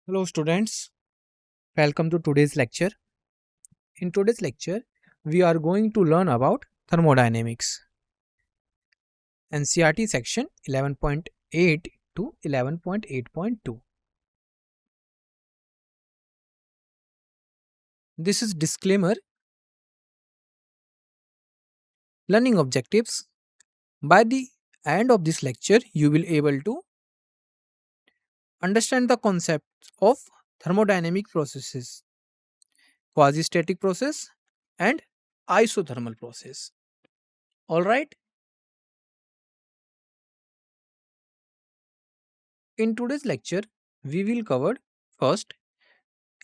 Hello students, welcome to today's lecture. In today's lecture, we are going to learn about thermodynamics, NCERT section 11.8 to 11.8.2. This is disclaimer, learning objectives. By the end of this lecture, you will able to understand the concepts of thermodynamic processes, quasi-static process and isothermal process. All right. In today's lecture, we will cover first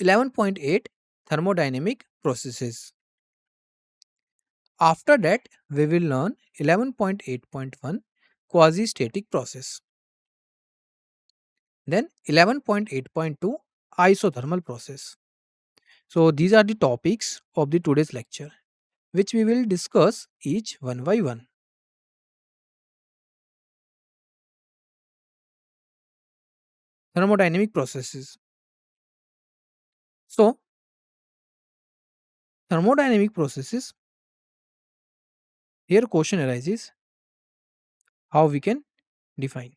11.8 thermodynamic processes. After that, we will learn 11.8.1 quasi static process. Then 11.8.2 isothermal process. So, these are the topics of the today's lecture, which we will discuss each one by one. Thermodynamic processes. So, thermodynamic processes, here question arises how we can define.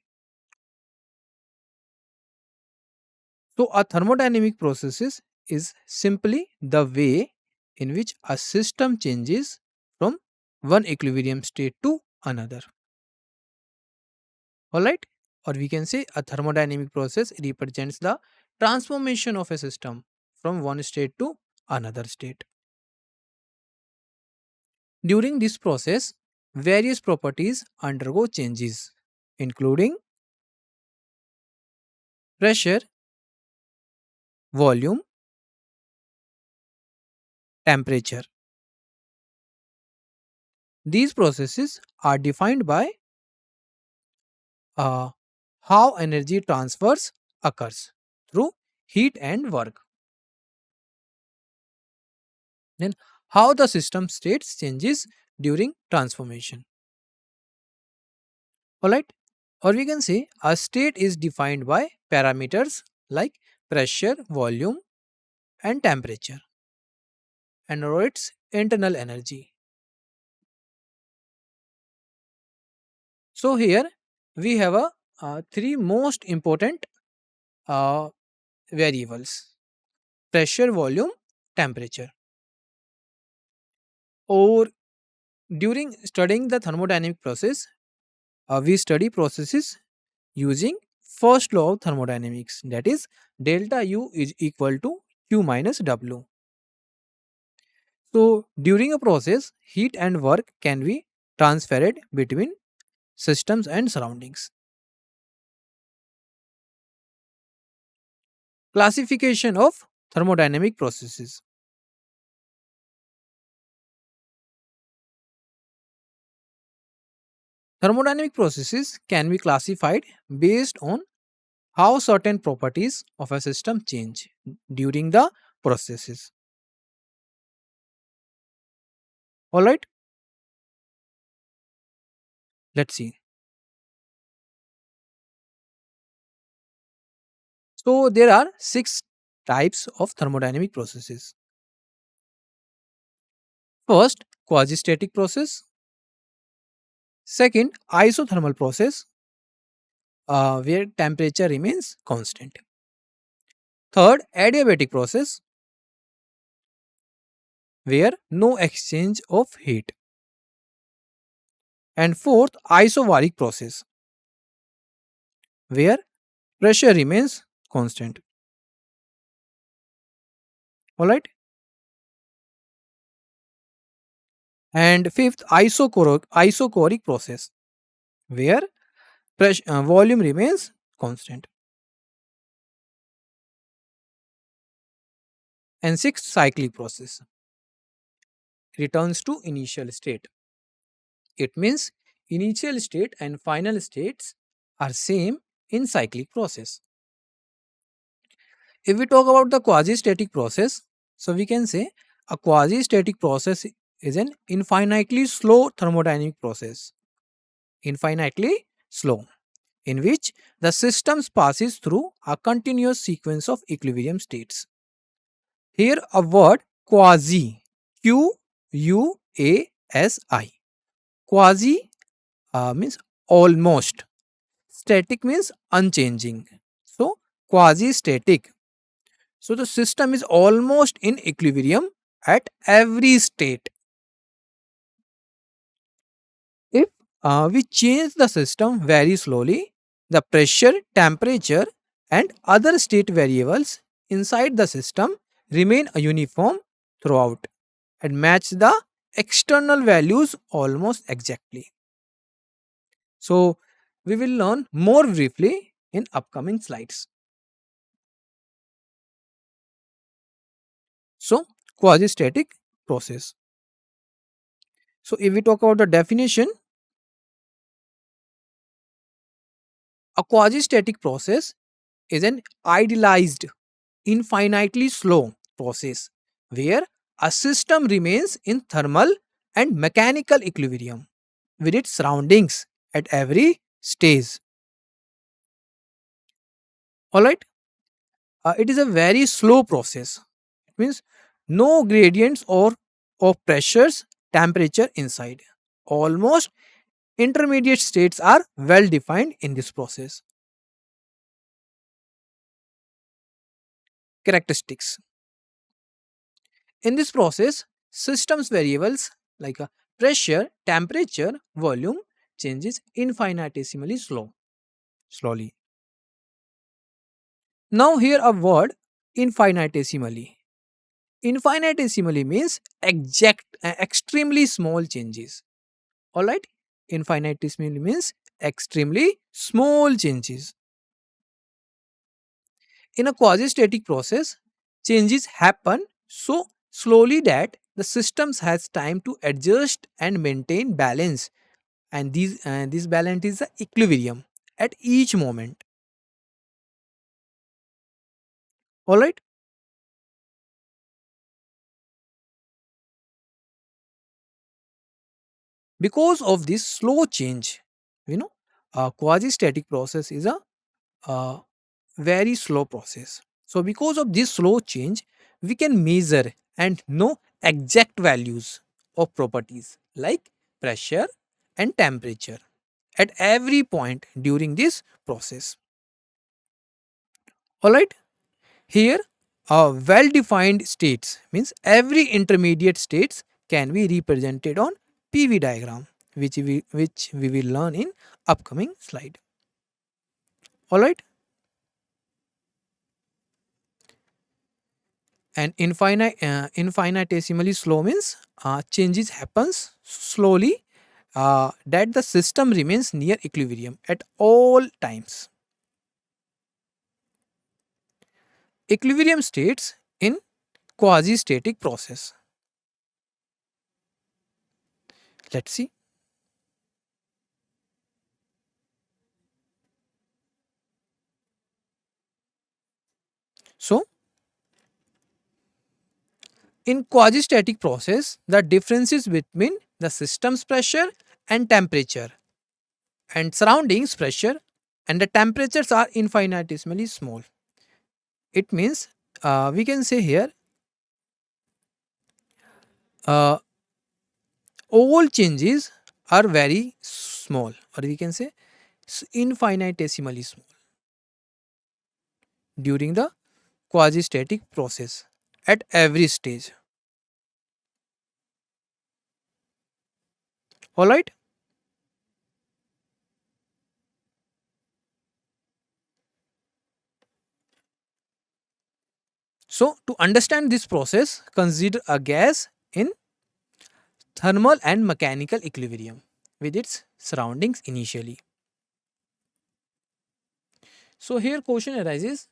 So, a thermodynamic processes is simply the way in which a system changes from one equilibrium state to another. Alright? Or we can say a thermodynamic process represents the transformation of a system from one state to another state. During this process, various properties undergo changes, including pressure, volume, temperature. These processes are defined by uh, how energy transfers occurs through heat and work. Then how the system states changes during transformation. Alright? Or we can say a state is defined by parameters like pressure, volume, and temperature, and or its internal energy. So here we have a three most important uh, variables: pressure, volume, temperature. Or during studying the thermodynamic process, we study processes using first law of thermodynamics, that is delta U is equal to Q minus W. So during a process, heat and work can be transferred between systems and surroundings. Classification of thermodynamic processes. Thermodynamic processes can be classified based on how certain properties of a system change during the processes. Alright, let's see. So there are six types of thermodynamic processes. First, quasi-static process. Second, isothermal process, where temperature remains constant. Third, adiabatic process, where no exchange of heat. And fourth, isobaric process, where pressure remains constant. Alright. And fifth, isochoric process, where volume remains constant. And sixth, cyclic process, returns to initial state. It means initial state and final states are same in cyclic process. If we talk about the quasi-static process, so we can say a quasi-static process is an infinitely slow thermodynamic process. Infinitely slow. in which the system passes through a continuous sequence of equilibrium states. Here a word quasi, Q U A S I. Quasi means almost. Static means unchanging. So quasi static. So the system is almost in equilibrium at every state. If we change the system very slowly, the pressure, temperature, and other state variables inside the system remain uniform throughout and match the external values almost exactly. So, we will learn more briefly in upcoming slides. So, quasi static process. So, if we talk about the definition, a quasi static process is an idealized infinitely slow process where a system remains in thermal and mechanical equilibrium with its surroundings at every stage. Alright, it is a very slow process. It means no gradients or of pressures, temperature inside. Almost intermediate states are well defined in this process. Characteristics. In this process, systems variables like pressure, temperature, volume changes infinitesimally slowly. Now here a word infinitesimally. Infinitesimally means extremely small changes. Alright? Infinitesimally means extremely small changes. In a quasi-static process, changes happen so slowly that the systems has time to adjust and maintain balance, and this balance is the equilibrium at each moment. All right. Because of this slow change, you know, a quasi-static process is a very slow process. So because of this slow change, we can measure and know exact values of properties like pressure and temperature at every point during this process. All right. Here, well defined states means every intermediate states can be represented on PV diagram, which we will learn in upcoming slide. All right. And infinitesimally slow means changes happens slowly, that the system remains near equilibrium at all times. Equilibrium states in quasi static process. Let's see. So in quasi static process, the differences between the system's pressure and temperature and surroundings pressure and the temperatures are infinitesimally small. It means we can say here uh, all changes are very small, or we can say infinitesimally small during the quasi static process at every stage. All right. So to understand this process, consider a gas in thermal and mechanical equilibrium with its surroundings initially. So here question arises,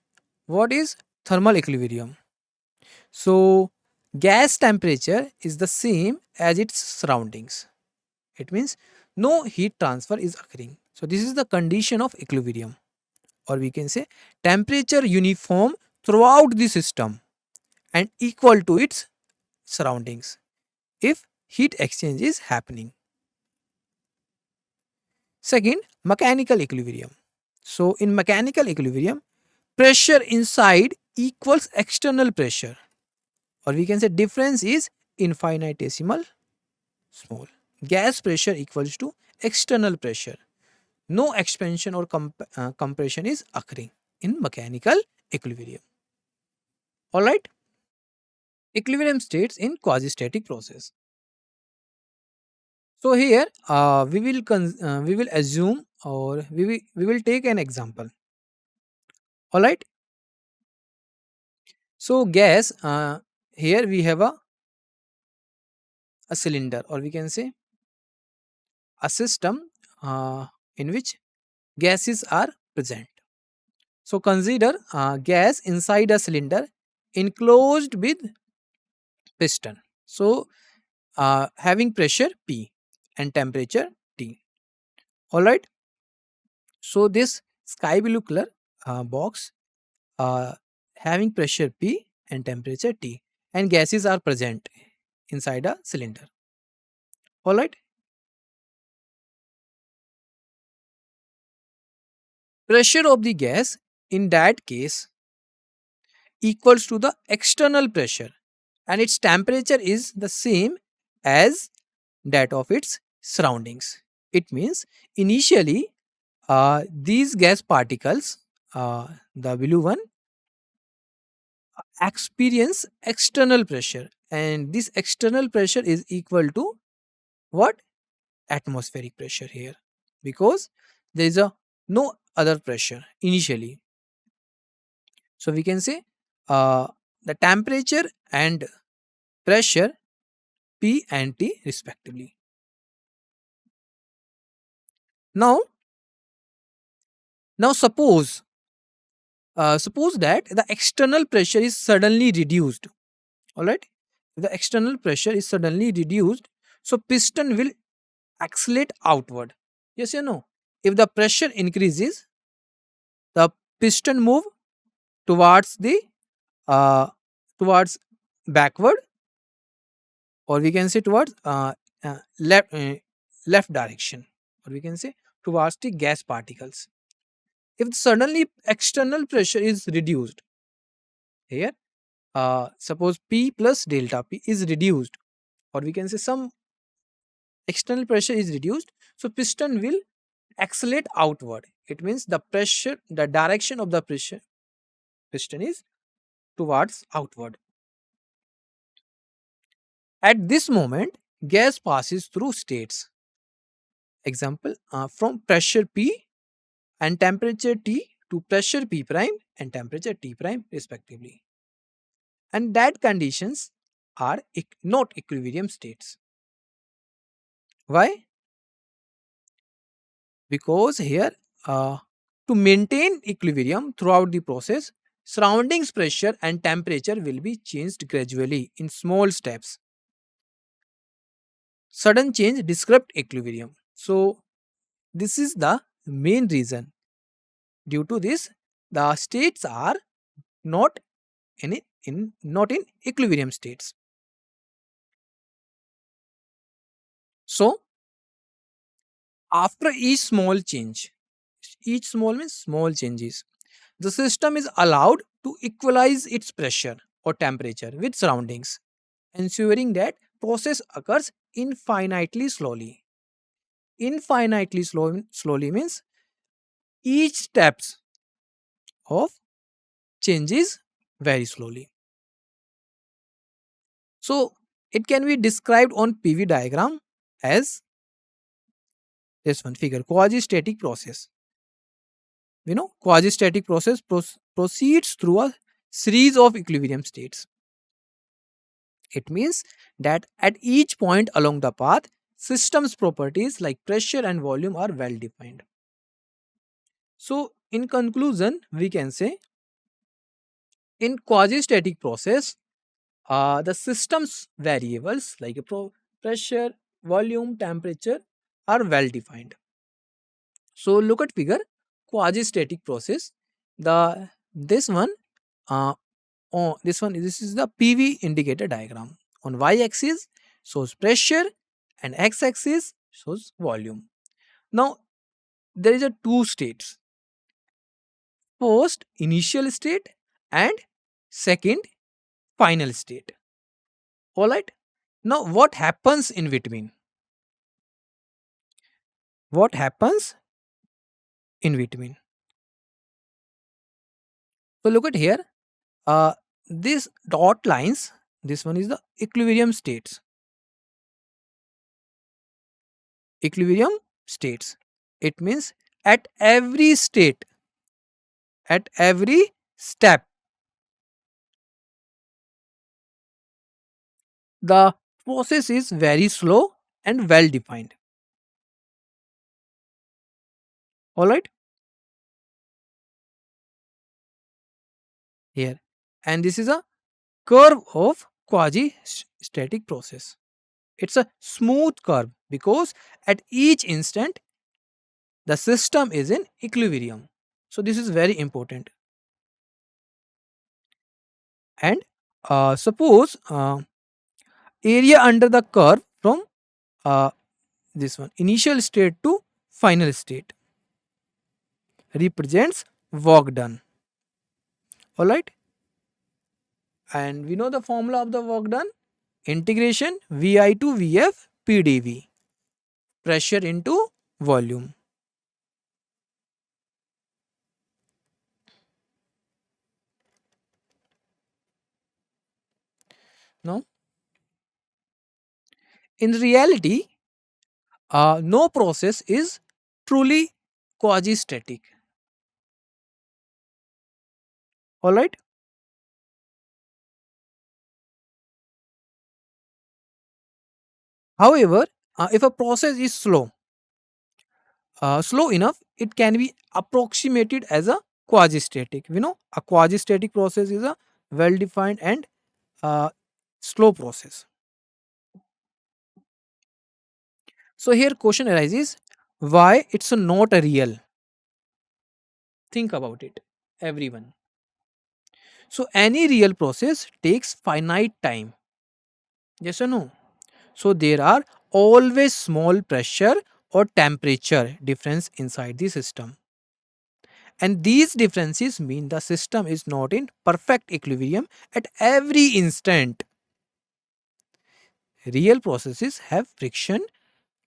what is thermal equilibrium? So gas temperature is the same as its surroundings. It means no heat transfer is occurring. So this is the condition of equilibrium, or we can say temperature uniform throughout the system and equal to its surroundings if heat exchange is happening. Second, mechanical equilibrium. So in mechanical equilibrium, pressure inside equals external pressure, or we can say difference is infinitesimal small. Gas pressure equals to external pressure. No expansion or compression is occurring in mechanical equilibrium. All right. Equilibrium states in quasi-static process. So here we will assume, or we will take an example. All right. So gas, here we have a cylinder, or we can say a system in which gases are present. So consider gas inside a cylinder enclosed with piston. So having pressure P and temperature T. All right. So this sky blue color box uh, having pressure P and temperature T, and gases are present inside a cylinder. All right. Pressure of the gas in that case equals to the external pressure, and its temperature is the same as that of its surroundings. It means initially these gas particles, the blue one, experience external pressure, and this external pressure is equal to what? Atmospheric pressure here, because there is a no other pressure initially. So we can say uh, the temperature and pressure P and T respectively. Now, suppose that the external pressure is suddenly reduced. All right, if the external pressure is suddenly reduced, so piston will accelerate outward. Yes or no? If the pressure increases, the piston move towards the uh, towards backward, or we can say towards left direction, or we can say towards the gas particles. If suddenly external pressure is reduced here, suppose P plus delta P is reduced, or we can say some external pressure is reduced, so piston will accelerate outward. It means the direction of the pressure piston is towards outward. At this moment, gas passes through states. Example, from pressure P and temperature T to pressure P prime and temperature T prime respectively. And that conditions are not equilibrium states. Why? Because here, uh, to maintain equilibrium throughout the process, surroundings pressure and temperature will be changed gradually in small steps. Sudden change disrupt equilibrium. So this is the main reason. Due to this, the states are not not in equilibrium states. So after each small means small changes, the system is allowed to equalize its pressure or temperature with surroundings, ensuring that process occurs infinitely slowly. Slowly means each steps of changes very slowly. So it can be described on PV diagram as this one figure, quasi-static process. Quasi-static process proceeds through a series of equilibrium states. It means that at each point along the path, systems properties like pressure and volume are well defined. So in conclusion, we can say in quasi-static process, the system's variables like pressure, volume, temperature are well defined. So look at figure, quasi-static process. The this one this is the PV indicator diagram. On y-axis shows pressure and x-axis shows volume. Now there is a two states. first initial state and second final state. All right. Now, what happens in between? What happens in between? So, look at here. Uh, these dot lines, this one is the equilibrium states. Equilibrium states. It means at every state, at every step, the process is very slow and well defined. All right. Here. And this is a curve of quasi static process. It's a smooth curve because at each instant the system is in equilibrium. So this is very important. And suppose area under the curve from uh, this one initial state to final state represents work done. All right. And we know the formula of the work done, integration Vi to Vf PdV, pressure into volume. Now, in reality, no process is truly quasi static. All right. However, if a process is slow enough, it can be approximated as a quasi static. We know a quasi static process is a well defined and uh, slow process. So here question arises, why it's not a real? Think about it, everyone. So any real process takes finite time. Yes or no? So there are always small pressure or temperature difference inside the system. And these differences mean the system is not in perfect equilibrium at every instant. Real processes have friction,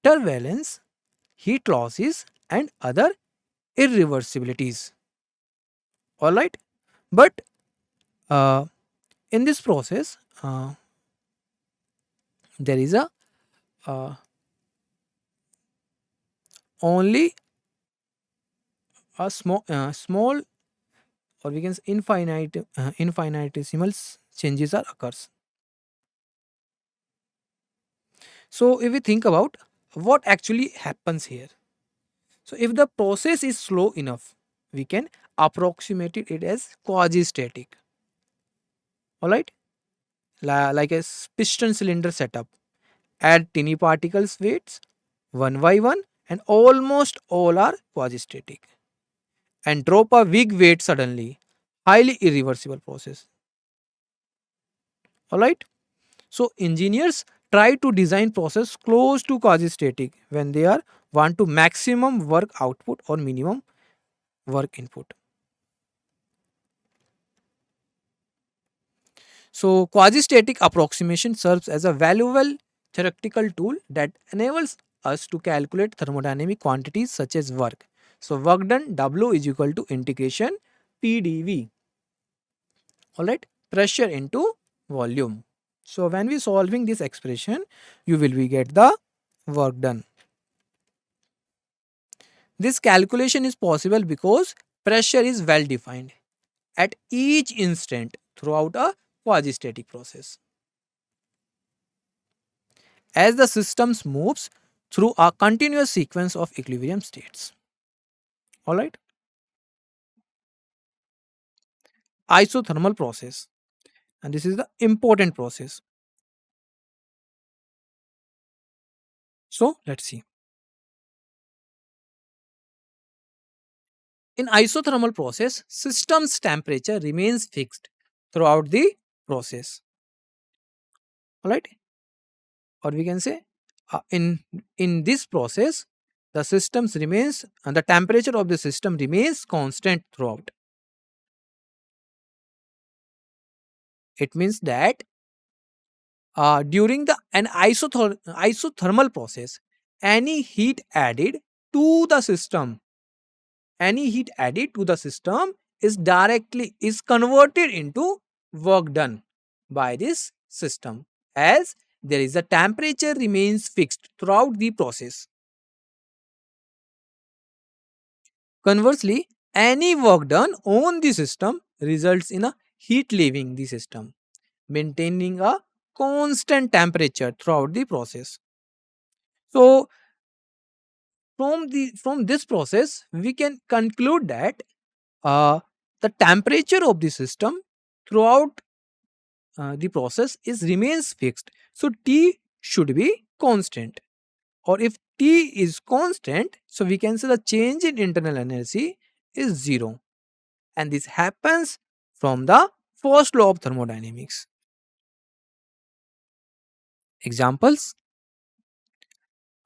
turbulence, heat losses, and other irreversibilities. All right. But uh, in this process, there is a uh, only a small, or we can say infinitesimal changes are occurs. So if we think about what actually happens here, so if the process is slow enough, we can approximate it as quasi static. All right. Like a piston cylinder setup, add tiny particles weights one by one, and almost all are quasi static, and drop a big weight suddenly, highly irreversible process. All right. So engineers try to design process close to quasi static when they are want to maximum work output or minimum work input. So quasi static approximation serves as a valuable theoretical tool that enables us to calculate thermodynamic quantities such as work. So work done W is equal to integration PdV. All right, pressure into volume. So when we solving this expression, you will be get the work done. This calculation is possible because pressure is well defined at each instant throughout a quasi-static process. As the system moves through a continuous sequence of equilibrium states. All right, isothermal process, and this is the important process. So let's see. In isothermal process, system's temperature remains fixed throughout the process. All right, or we can say in this process, the systems remains and the temperature of the system remains constant throughout. It means that during an isothermal process, any heat added to the system, any heat added to the system is converted into work done by this system, as there is a temperature remains fixed throughout the process. Conversely, any work done on the system results in a heat leaving the system, maintaining a constant temperature throughout the process. So from this process we can conclude that uh, the temperature of the system throughout the process is remains fixed, so T should be constant. Or if T is constant, so we can say the change in internal energy is zero, and this happens from the first law of thermodynamics. Examples: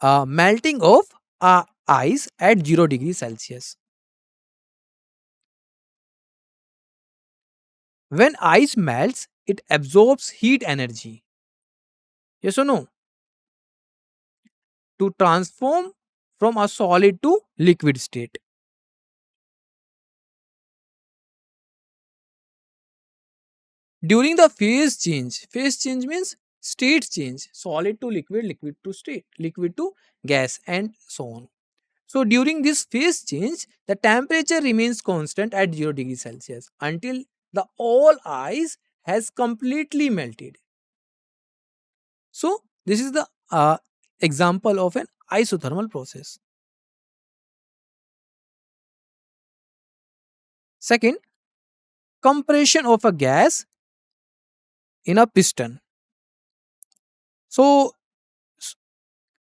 melting of ice at 0 degrees Celsius. When ice melts, it absorbs heat energy. Yes or no? To transform from a solid to liquid state. During the phase change means state change, solid to liquid, liquid to state, liquid to gas, and so on. So during this phase change, the temperature remains constant at 0 degrees Celsius until the all ice has completely melted. So this is the example of an isothermal process. Second, compression of a gas in a piston. So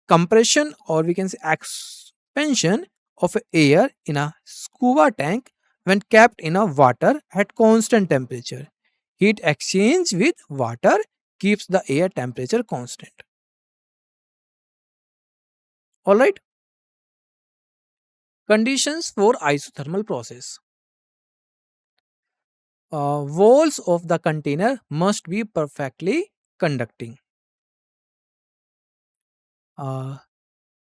compression, or we can say expansion of air in a scuba tank when kept in a water at constant temperature. Heat exchange with water keeps the air temperature constant. All right. Conditions for isothermal process. Walls of the container must be perfectly conducting. Uh,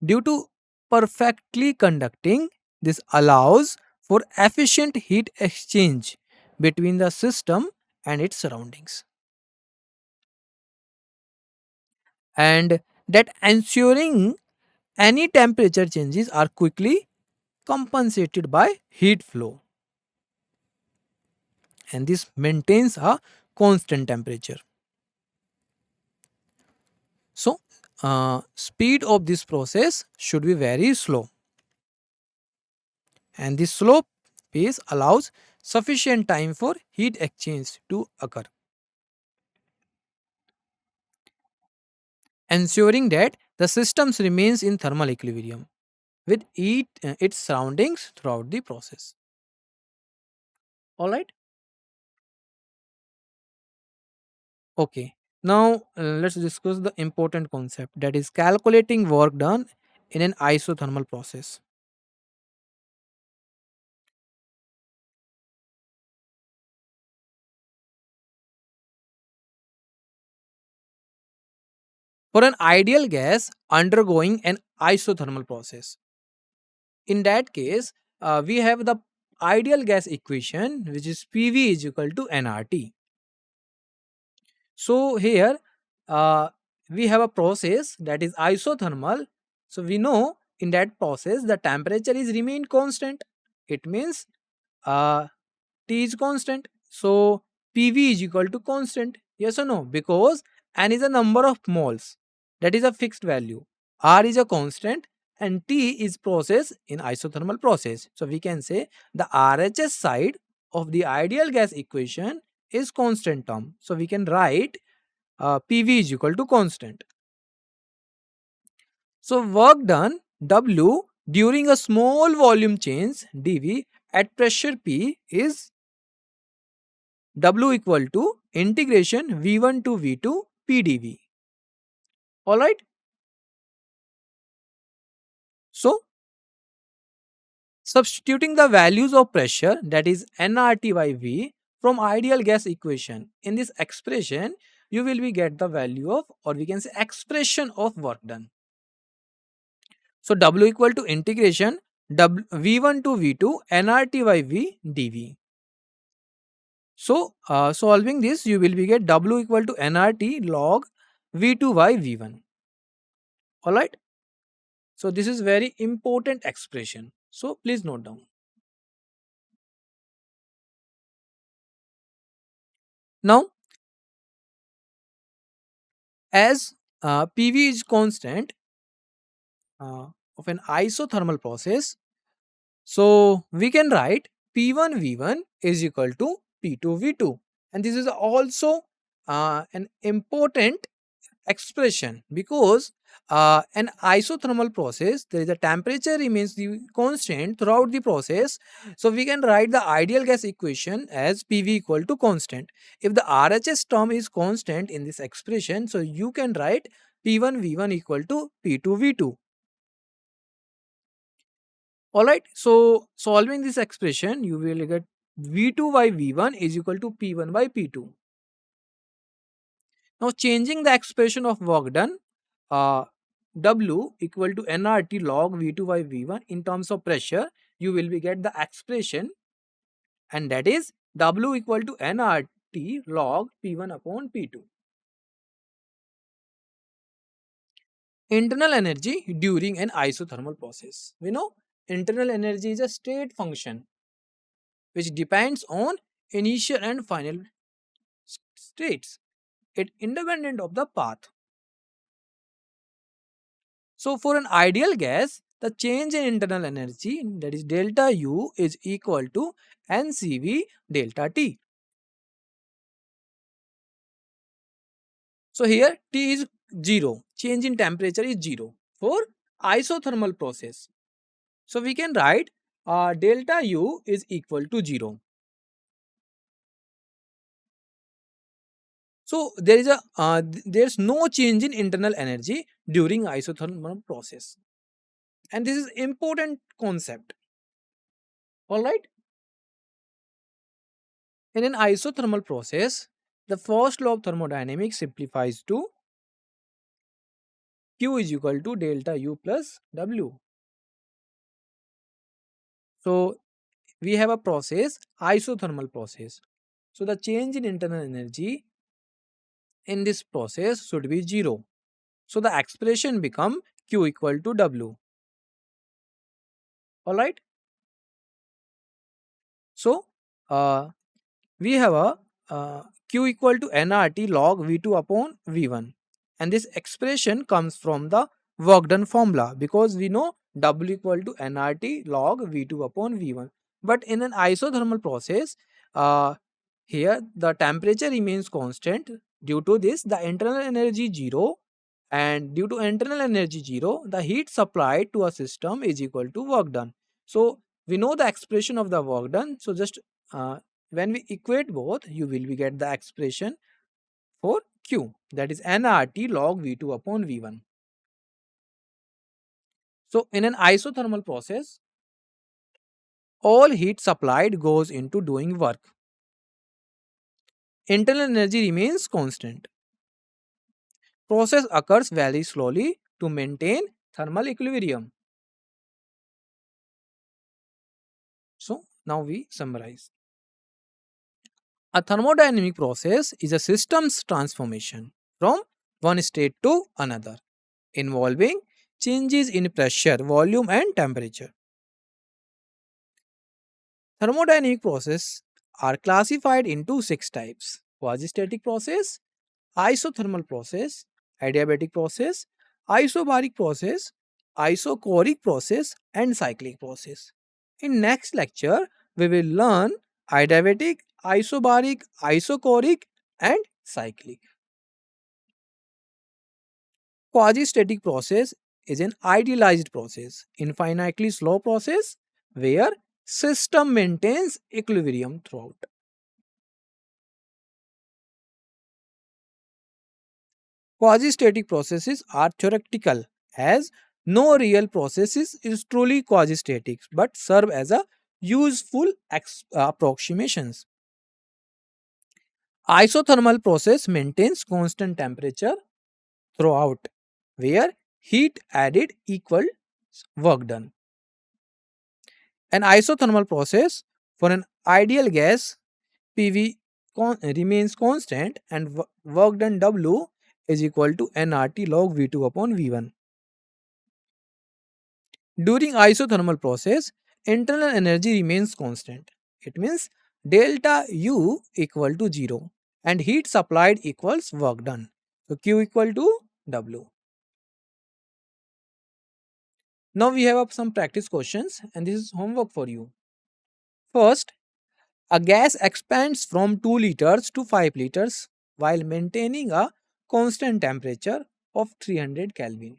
Due to perfectly conducting, this allows for efficient heat exchange between the system and its surroundings, and that ensuring any temperature changes are quickly compensated by heat flow, and this maintains a constant temperature. So speed of this process should be very slow, and this slow pace allows sufficient time for heat exchange to occur, ensuring that the systems remains in thermal equilibrium with its surroundings throughout the process. All right. Okay. Now let's discuss the important concept, that is calculating work done in an isothermal process. For an ideal gas undergoing an isothermal process, in that case, we have the ideal gas equation, which is PV is equal to nRT. So here we have a process that is isothermal. So we know in that process the temperature is remain constant. It means uh, T is constant. So PV is equal to constant. Yes or no? Because N is a number of moles. That is a fixed value. R is a constant and T is process in isothermal process. So we can say the RHS side of the ideal gas equation is constant term. So we can write PV is equal to constant. So work done W during a small volume change dV at pressure P is W equal to integration V1 to V2 PdV. Alright. So substituting the values of pressure, that is nRT by V, from ideal gas equation. In this expression, you will be get the value of, or we can say expression of work done. So W equal to integration V1 to V2 nRT by V dV. So solving this, you will be get W equal to nRT log V2 by V1. Alright. So this is very important expression. So please note down. Now as PV is constant uh, of an isothermal process, so we can write P1 V1 is equal to P2 V2, and this is also an important expression because an isothermal process, there is a temperature remains the constant throughout the process. So we can write the ideal gas equation as PV equal to constant. If the RHS term is constant in this expression, so you can write P1 V1 equal to P2 V2. Alright, so solving this expression, you will get V2 by V1 is equal to P1 by P2. Now changing the expression of work done, uh, W equal to nRT log V2 by V1 in terms of pressure, you will be get the expression, and that is W equal to nRT log P1 upon P2. Internal energy during an isothermal process. We know internal energy is a state function which depends on initial and final states. It independent of the path. So for an ideal gas, the change in internal energy, that is delta U, is equal to NCV delta T. So here T is 0, change in temperature is 0 for isothermal process. So we can write delta U is equal to 0. So there's no change in internal energy during isothermal process, and this is important concept. All right. In an isothermal process, the first law of thermodynamics simplifies to Q is equal to delta U plus W. So we have a process, isothermal process. So the change in internal energy in this process should be 0. So the expression become Q equal to W. Alright. So we have a Q equal to nRT log V2 upon V1, and this expression comes from the work done formula because we know W equal to nRT log V2 upon V1. But in an isothermal process, uh, here the temperature remains constant. Due to this, the internal energy 0, and due to internal energy 0, the heat supplied to a system is equal to work done. So we know the expression of the work done. So just uh, when we equate both, you will be get the expression for Q, that is nRT log V2 upon V1. So in an isothermal process, all heat supplied goes into doing work. Internal energy remains constant. Process occurs very slowly to maintain thermal equilibrium. So now we summarize. A thermodynamic process is a system's transformation from one state to another, involving changes in pressure, volume, and temperature. Thermodynamic processes are classified into 6 types: quasi-static process, isothermal process, adiabatic process, isobaric process, isochoric process, and cyclic process. In next lecture, we will learn adiabatic, isobaric, isochoric, and cyclic. Quasi-static process is an idealized process, infinitely slow process where system maintains equilibrium throughout. Quasi-static processes are theoretical as no real processes is truly quasi-static but serve as a useful approximations. Isothermal process maintains constant temperature throughout, where heat added equals work done. An isothermal process for an ideal gas PV remains constant and work done W is equal to nRT log V2 upon V1. During isothermal process, internal energy remains constant. It means delta U equal to 0 and heat supplied equals work done. So Q equal to W. Now we have up some practice questions and this is homework for you. First, a gas expands from 2 liters to 5 liters while maintaining a constant temperature of 300 Kelvin.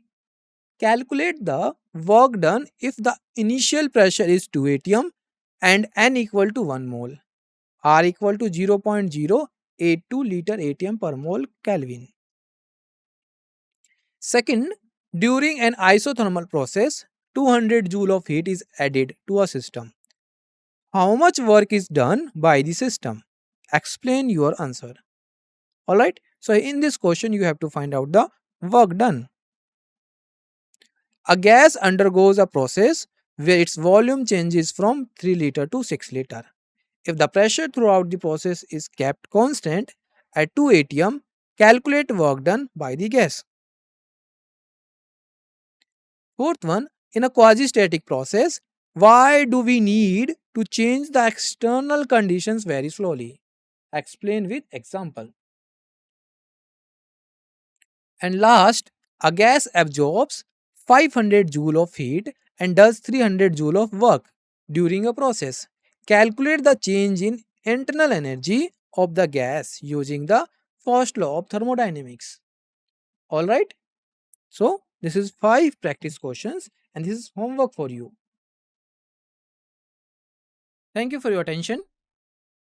Calculate the work done if the initial pressure is 2 atm and N equal to 1 mole, R equal to 0.082 liter atm per mole Kelvin. Second, during an isothermal process, 200 joule of heat is added to a system. How much work is done by the system? Explain your answer. Alright, so in this question, you have to find out the work done. A gas undergoes a process where its volume changes from 3 liter to 6 liter. If the pressure throughout the process is kept constant at 2 atm, calculate work done by the gas. Fourth one, in a quasi-static process, why do we need to change the external conditions very slowly? Explain with example. And last, a gas absorbs 500 joule of heat and does 300 joule of work during a process. Calculate the change in internal energy of the gas using the first law of thermodynamics. Alright, so this is 5 practice questions and this is homework for you. Thank you for your attention.